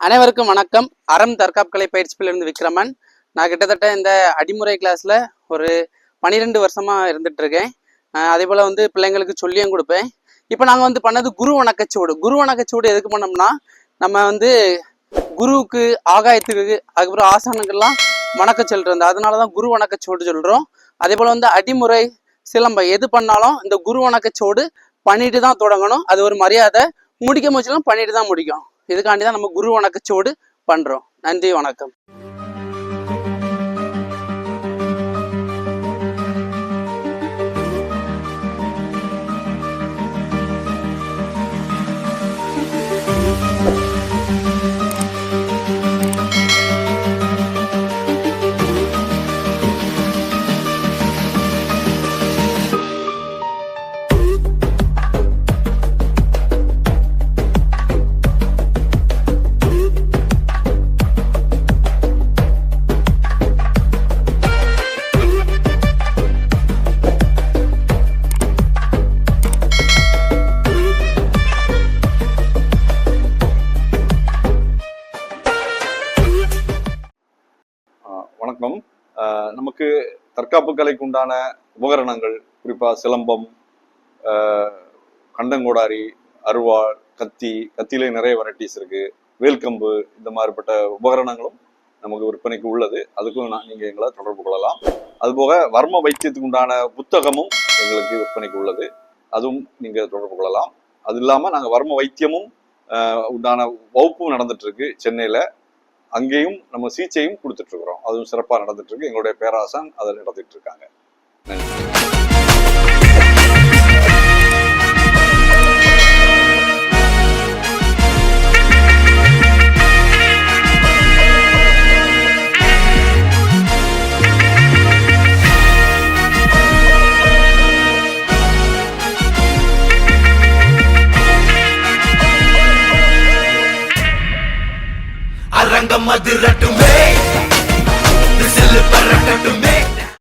அனைவருக்கும் வணக்கம். அறம் தற்காப்பு கலை பயிற்சிப்பிலிருந்து விக்ரமன். நான் கிட்டத்தட்ட இந்த அடிமுறை கிளாஸில் ஒரு 12 வருஷமாக இருந்துட்டு இருக்கேன். அதே போல் பிள்ளைங்களுக்கு சொல்லியும் கொடுப்பேன். இப்போ நாங்கள் பண்ணது குரு வணக்கச்சூடு. குரு வணக்கச்சூடு எதுக்கு பண்ணோம்னா, நம்ம குருவுக்கு ஆகாயத்துக்கு அதுக்கப்புறம் ஆசனங்கள்லாம் வணக்க சொல்றது, அதனால தான் குரு வணக்கச்சோடு சொல்கிறோம். அதே போல் அடிமுறை சிலம்பம் எது பண்ணாலும் இந்த குரு வணக்கச்சோடு பண்ணிட்டு தான் தொடங்கணும். அது ஒரு மரியாதை. முடிக்க முயற்சிலும் பண்ணிட்டு தான் முடிக்கணும். இதுக்காண்டி தான் நம்ம குரு வணக்கச்சோடு பண்றோம். நன்றி, வணக்கம். வணக்கம். நமக்கு தற்காப்பு கலைக்கு உண்டான உபகரணங்கள், குறிப்பா சிலம்பம், கண்டங்கோடாரி, அருவாள், கத்தியிலே நிறைய வெரைட்டிஸ் இருக்கு, வேல்கம்பு, இந்த மாதிரிப்பட்ட உபகரணங்களும் நமக்கு விற்பனைக்கு உள்ளது. அதுக்கும் நீங்க எங்களை தொடர்பு கொள்ளலாம். அதுபோக வர்ம வைத்தியத்துக்கு உண்டான புத்தகமும் எங்களுக்கு விற்பனைக்கு உள்ளது. அதுவும் நீங்க தொடர்பு கொள்ளலாம். அது இல்லாம நாங்க வர்ம வைத்தியமும் உண்டான வகுப்பும் நடந்துட்டு இருக்கு சென்னையில. அங்கேயும் நம்ம சிகிச்சையும் கொடுத்துட்டு இருக்கிறோம். அதுவும் சிறப்பாக நடந்துட்டு இருக்கு. எங்களுடைய பேராசான் அதை நடத்திட்டு இருக்காங்க. அரங்கம் அதிர